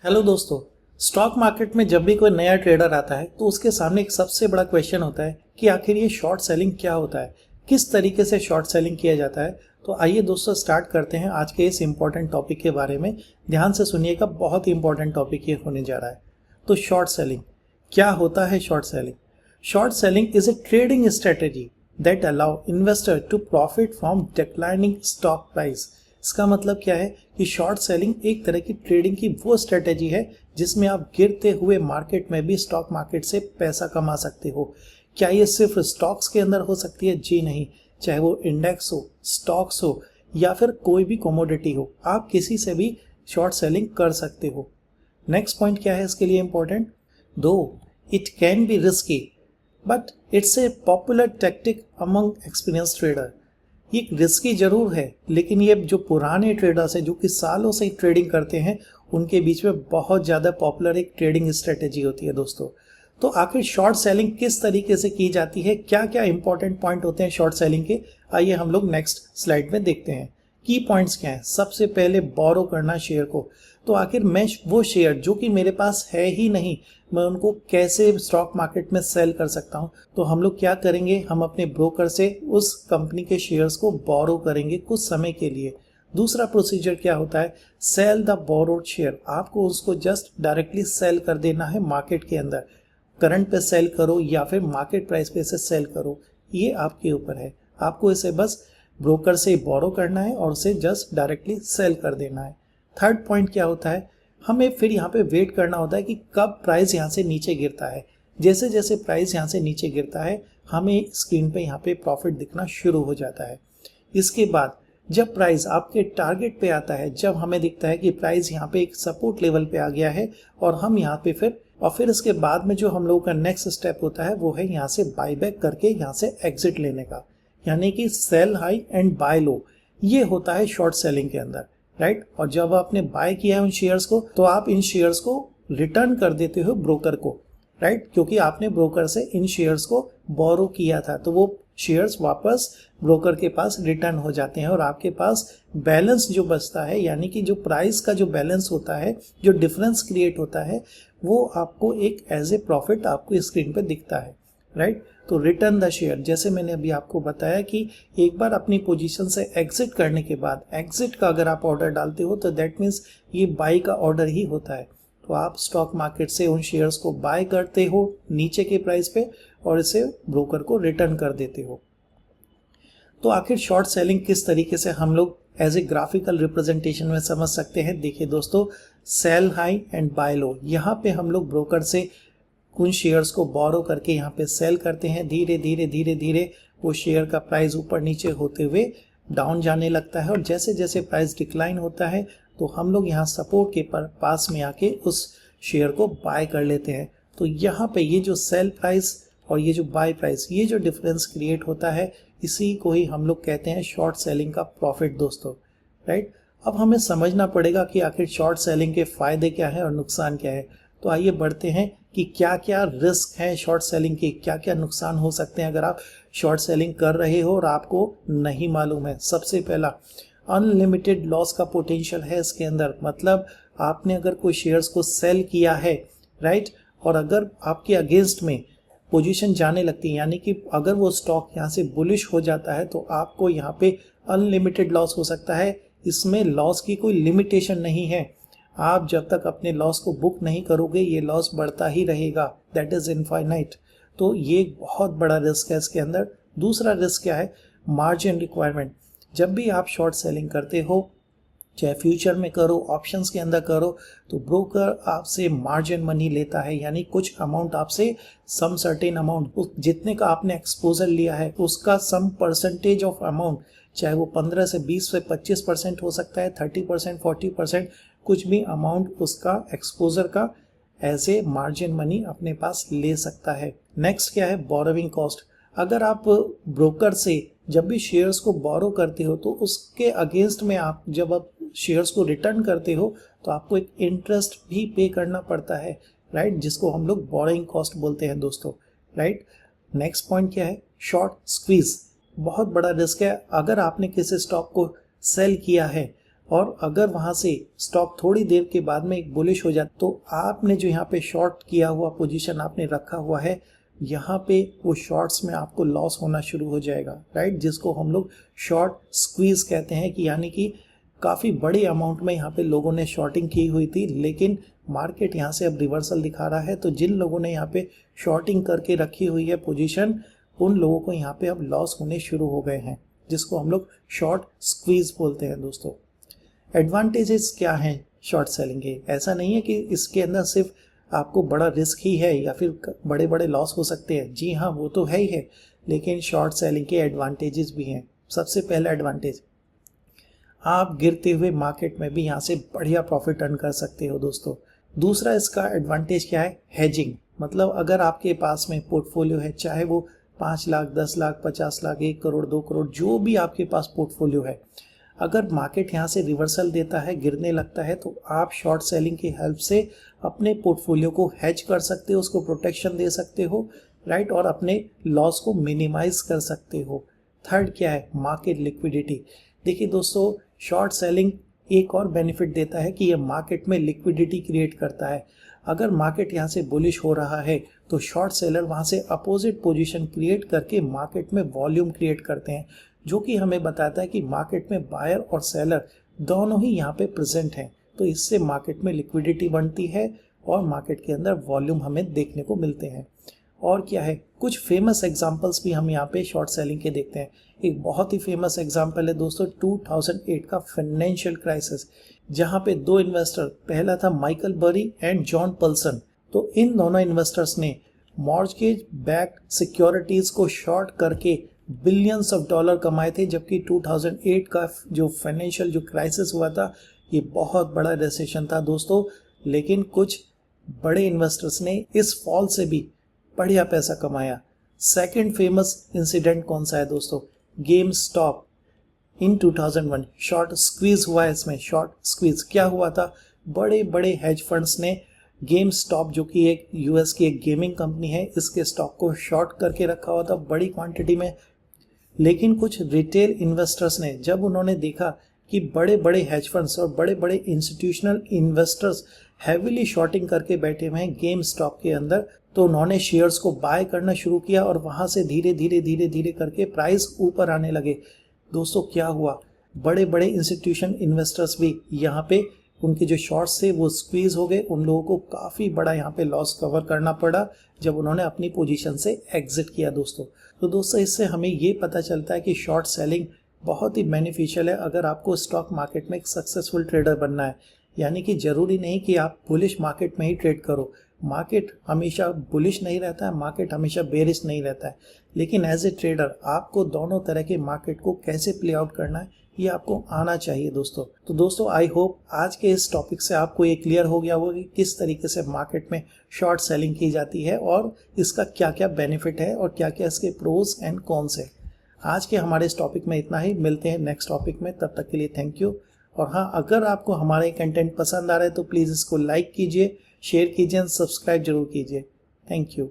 Hello दोस्तों। Stock market में जब भी कोई नया ट्रेडर आता है तो उसके सामने एक सबसे बड़ा क्वेश्चन होता है कि आखिर ये शॉर्ट सेलिंग क्या होता है, किस तरीके से शॉर्ट सेलिंग किया जाता है। तो आइए दोस्तों स्टार्ट करते हैं आज के इस इम्पोर्टेंट टॉपिक के बारे में। ध्यान से सुनिएगा, बहुत ही इंपॉर्टेंट टॉपिक ये होने जा रहा है। तो शॉर्ट सेलिंग क्या होता है? Short selling is a trading strategy that allow investor to profit from declining stock price. इसका मतलब क्या है कि शॉर्ट सेलिंग एक तरह की ट्रेडिंग की वो स्ट्रेटेजी है जिसमें आप गिरते हुए मार्केट में भी स्टॉक मार्केट से पैसा कमा सकते हो। क्या ये सिर्फ स्टॉक्स के अंदर हो सकती है? जी नहीं, चाहे वो इंडेक्स हो, स्टॉक्स हो या फिर कोई भी कमोडिटी हो, आप किसी से भी शॉर्ट सेलिंग कर सकते हो। नेक्स्ट पॉइंट क्या है इसके लिए इंपॉर्टेंट? दो it can be risky but it's a popular tactic among experience trader. ये रिस्की जरूर है, लेकिन ये जो पुराने ट्रेडर्स हैं जो कि सालों से ट्रेडिंग करते हैं उनके बीच में बहुत ज़्यादा पॉपुलर एक ट्रेडिंग स्ट्रेटेजी होती है दोस्तों। तो आखिर शॉर्ट सेलिंग किस तरीके से की जाती है, क्या क्या इंपॉर्टेंट पॉइंट होते हैं शॉर्ट सेलिंग के, आइए हम लोग नेक्स्ट स्लाइड में देखते हैं। की पॉइंट्स क्या हैं? सबसे पहले बोरो करना शेयर को। तो आखिर मैं वो शेयर जो कि मेरे पास है ही नहीं, मैं उनको कैसे स्टॉक मार्केट में सेल कर सकता हूं? तो हम लोग क्या करेंगे, हम अपने ब्रोकर से उस कंपनी के शेयर्स को बोरो करेंगे कुछ समय के लिए। दूसरा प्रोसीजर क्या होता है? Sell the borrowed share. आपको उसको जस्ट डायरेक्टली सेल कर देना है मार्केट के अंदर। करंट पे सेल करो या फिर मार्केट प्राइस पे से सेल करो, ये आपके ऊपर है। आपको इसे बस ब्रोकर से बोरो करना है और उसे जस्ट डायरेक्टली सेल कर देना है। थर्ड पॉइंट क्या होता है? हमें फिर यहाँ पे वेट करना होता है कि कब प्राइस यहाँ से नीचे गिरता है। जैसे जैसे प्राइस यहाँ से नीचे गिरता है हमें स्क्रीन पे यहाँ पे प्रॉफिट दिखना शुरू हो जाता है। इसके बाद जब प्राइस आपके टारगेट पे आता है, जब हमें दिखता है कि प्राइस यहाँ पे एक सपोर्ट लेवल पे आ गया है और हम यहाँ पे फिर इसके बाद में जो हम लोगों का नेक्स्ट स्टेप होता है वो है यहाँ से बाय बैक करके यहाँ से एग्जिट लेने का, यानी कि सेल हाई एंड बाय लो। ये होता है शॉर्ट सेलिंग के अंदर, राइट। और जब आपने बाय किया है उन शेयर्स को तो आप इन शेयर्स को रिटर्न कर देते हो ब्रोकर को, राइट, क्योंकि आपने ब्रोकर से इन शेयर्स को बोरो किया था तो वो शेयर्स वापस ब्रोकर के पास रिटर्न हो जाते हैं और आपके पास बैलेंस जो बचता है, यानी कि जो प्राइस का जो बैलेंस होता है, जो डिफरेंस क्रिएट होता है, वो आपको एक एज ए प्रॉफिट आपको स्क्रीन पे दिखता है, राइट। तो रिटर्न द शेयर, जैसे मैंने अभी आपको बताया कि एक बार अपनी पोजीशन से एग्जिट करने के बाद, एग्जिट का अगर आप ऑर्डर डालते हो तो दैट मीन्स ये बाई का ऑर्डर ही होता है। तो आप स्टॉक मार्केट से उन शेयर्स को बाय करते हो नीचे के प्राइस पे और इसे ब्रोकर को रिटर्न कर देते हो। तो आखिर शॉर्ट सेलिंग किस तरीके से हम लोग एज ए ग्राफिकल रिप्रेजेंटेशन में समझ सकते हैं? देखिए दोस्तों, सेल हाई एंड बाय लो, यहाँ पे हम लोग ब्रोकर से उन शेयर्स को बोरो करके यहाँ पे सेल करते हैं। धीरे धीरे धीरे धीरे वो शेयर का प्राइस ऊपर नीचे होते हुए डाउन जाने लगता है और जैसे जैसे प्राइस डिक्लाइन होता है तो हम लोग यहाँ सपोर्ट के पास में आके उस शेयर को बाय कर लेते हैं। तो यहाँ पे ये जो सेल प्राइस और ये जो बाय प्राइस, ये जो डिफरेंस क्रिएट होता है, इसी को ही हम लोग कहते हैं शॉर्ट सेलिंग का प्रॉफिट दोस्तों, राइट। अब हमें समझना पड़ेगा कि आखिर शॉर्ट सेलिंग के फायदे क्या है और नुकसान क्या है। तो आइए बढ़ते हैं कि क्या क्या रिस्क है शॉर्ट सेलिंग के, क्या क्या नुकसान हो सकते हैं अगर आप शॉर्ट सेलिंग कर रहे हो और आपको नहीं मालूम है। सबसे पहला, अनलिमिटेड लॉस का पोटेंशियल है इसके अंदर। मतलब आपने अगर कोई शेयर्स को सेल किया है, राइट, और अगर आपके अगेंस्ट में पोजीशन जाने लगती है, यानी कि अगर वो स्टॉक यहाँ से बुलिश हो जाता है तो आपको यहाँ पे अनलिमिटेड लॉस हो सकता है। इसमें लॉस की कोई लिमिटेशन नहीं है। आप जब तक अपने लॉस को बुक नहीं करोगे ये लॉस बढ़ता ही रहेगा, दैट इज इनफाइनाइट। तो ये एक बहुत बड़ा रिस्क है इसके अंदर। दूसरा रिस्क क्या है? Margin requirement. जब भी आप शॉर्ट सेलिंग करते हो, चाहे फ्यूचर में करो, ऑप्शंस के अंदर करो, तो ब्रोकर आपसे मार्जिन मनी लेता है, यानी कुछ अमाउंट आपसे, सम सर्टेन अमाउंट, जितने का आपने एक्सपोजर लिया है उसका सम परसेंटेज ऑफ अमाउंट, चाहे वो 15 से 20 से 25% हो सकता है, 30%, 40%, कुछ भी अमाउंट उसका एक्सपोजर का एज ए मार्जिन मनी अपने पास ले सकता है। नेक्स्ट क्या है? Borrowing cost. अगर आप ब्रोकर से जब भी शेयर्स को बोरो करते हो तो उसके अगेंस्ट में आप जब आप शेयर्स को रिटर्न करते हो तो आपको एक इंटरेस्ट भी पे करना पड़ता है, राइट, जिसको हम लोग बोरोइंग कॉस्ट बोलते हैं दोस्तों, राइट। नेक्स्ट पॉइंट क्या है? Short squeeze. बहुत बड़ा रिस्क है। अगर आपने किसी स्टॉक को सेल किया है और अगर वहाँ से स्टॉक थोड़ी देर के बाद में एक बुलिश हो जाए तो आपने जो यहाँ पे शॉर्ट किया हुआ पोजीशन आपने रखा हुआ है, यहाँ पे वो शॉर्ट्स में आपको लॉस होना शुरू हो जाएगा, राइट, जिसको हम लोग शॉर्ट स्क्वीज कहते हैं कि यानी कि काफ़ी बड़ी अमाउंट में यहाँ पे लोगों ने शॉर्टिंग की हुई थी, लेकिन मार्केट यहाँ से अब रिवर्सल दिखा रहा है। तो जिन लोगों ने यहाँ पे शॉर्टिंग करके रखी हुई है पोजीशन, उन लोगों को यहाँ पे अब लॉस होने शुरू हो गए हैं, जिसको हम लोग शॉर्ट स्क्वीज बोलते हैं दोस्तों। एडवांटेजेस क्या हैं शॉर्ट सेलिंग के? ऐसा नहीं है कि इसके अंदर सिर्फ आपको बड़ा रिस्क ही है या फिर बड़े बड़े लॉस हो सकते हैं। जी हाँ, वो तो है ही है, लेकिन शॉर्ट सेलिंग के एडवांटेजेस भी हैं। सबसे पहला एडवांटेज, आप गिरते हुए मार्केट में भी यहाँ से बढ़िया प्रॉफिट अर्न कर सकते हो दोस्तों। दूसरा इसका एडवांटेज क्या है? हेजिंग। मतलब अगर आपके पास में पोर्टफोलियो है, चाहे वो 5 लाख, 10 लाख, 50 लाख, 1 करोड़, 2 करोड़, जो भी आपके पास पोर्टफोलियो है, अगर मार्केट यहाँ से रिवर्सल देता है, गिरने लगता है, तो आप शॉर्ट सेलिंग की हेल्प से अपने पोर्टफोलियो को हेज कर सकते हो, उसको प्रोटेक्शन दे सकते हो, राइट, और अपने लॉस को मिनिमाइज कर सकते हो। थर्ड क्या है? Market liquidity. देखिए दोस्तों, शॉर्ट सेलिंग एक और बेनिफिट देता है कि ये मार्केट में लिक्विडिटी क्रिएट करता है। अगर मार्केट यहाँ से बुलिश हो रहा है तो शॉर्ट सेलर वहाँ से अपोजिट पोजीशन क्रिएट करके मार्केट में वॉल्यूम क्रिएट करते हैं, जो कि हमें बताता है कि मार्केट में बायर और सेलर दोनों ही यहाँ पे प्रेजेंट हैं। तो इससे मार्केट में लिक्विडिटी बनती है और मार्केट के अंदर वॉल्यूम हमें देखने को मिलते हैं। और क्या है, कुछ फेमस एग्जांपल्स भी हम यहाँ पे शॉर्ट सेलिंग के देखते हैं। एक बहुत ही फेमस एग्जांपल है दोस्तों 2008 का फाइनेंशियल क्राइसिस, जहाँ पे 2 इन्वेस्टर, पहला था माइकल बरी एंड जॉन पल्सन। तो इन दोनों इन्वेस्टर्स ने मॉर्गेज बैक्ड सिक्योरिटीज को शॉर्ट करके बिलियंस ऑफ डॉलर कमाए थे, जबकि 2008 का जो फाइनेंशियल जो क्राइसिस हुआ था, ये बहुत बड़ा रिसेशन था दोस्तों। लेकिन कुछ बड़े इन्वेस्टर्स ने इस फॉल से भी बढ़िया पैसा कमाया। सेकंड फेमस इंसिडेंट कौन सा है दोस्तों? Game stop in 2001 short squeeze हुआ है इसमें। शॉर्ट स्क्वीज क्या हुआ था? बड़े बड़े हेज फंड्स ने गेम स्टॉप, जो कि एक यूएस की एक गेमिंग कंपनी है, इसके स्टॉक को शॉर्ट करके रखा हुआ था बड़ी क्वांटिटी में। लेकिन कुछ रिटेल इन्वेस्टर्स ने, जब उन्होंने देखा कि बड़े बड़े हेज फंड्स और बड़े बड़े इंस्टीट्यूशनल इन्वेस्टर्स हैविली शॉर्टिंग करके बैठे हुए हैं गेम स्टॉक के अंदर, तो उन्होंने शेयर्स को बाय करना शुरू किया और वहां से धीरे धीरे धीरे धीरे करके प्राइस ऊपर आने लगे। दोस्तों क्या हुआ? बड़े बड़े इंस्टीट्यूशन इन्वेस्टर्स भी यहाँ पे उनके जो शॉर्ट्स थे वो स्क्वीज हो गए। उन लोगों को काफ़ी बड़ा यहाँ पे लॉस कवर करना पड़ा जब उन्होंने अपनी पोजीशन से एग्जिट किया दोस्तों। तो दोस्तों इससे हमें ये पता चलता है कि शॉर्ट सेलिंग बहुत ही बेनिफिशियल है अगर आपको स्टॉक मार्केट में एक सक्सेसफुल ट्रेडर बनना है। यानी कि ज़रूरी नहीं कि आप बुलिश मार्केट में ही ट्रेड करो। मार्केट हमेशा बुलिश नहीं रहता है, मार्केट हमेशा बेरिश नहीं रहता है, लेकिन एज ए ट्रेडर आपको दोनों तरह के मार्केट को कैसे प्ले आउट करना है ये आपको आना चाहिए दोस्तों। तो दोस्तों आई होप आज के इस टॉपिक से आपको ये क्लियर हो गया होगा कि किस तरीके से मार्केट में शॉर्ट सेलिंग की जाती है और इसका क्या क्या बेनिफिट है और क्या क्या इसके प्रोज एंड कॉन्स है। आज के हमारे इस टॉपिक में इतना ही, मिलते हैं नेक्स्ट टॉपिक में, तब तक के लिए थैंक यू। और हाँ, अगर आपको हमारे कंटेंट पसंद आ रहा है तो प्लीज़ इसको लाइक कीजिए, शेयर कीजिए, सब्सक्राइब जरूर कीजिए। Thank you.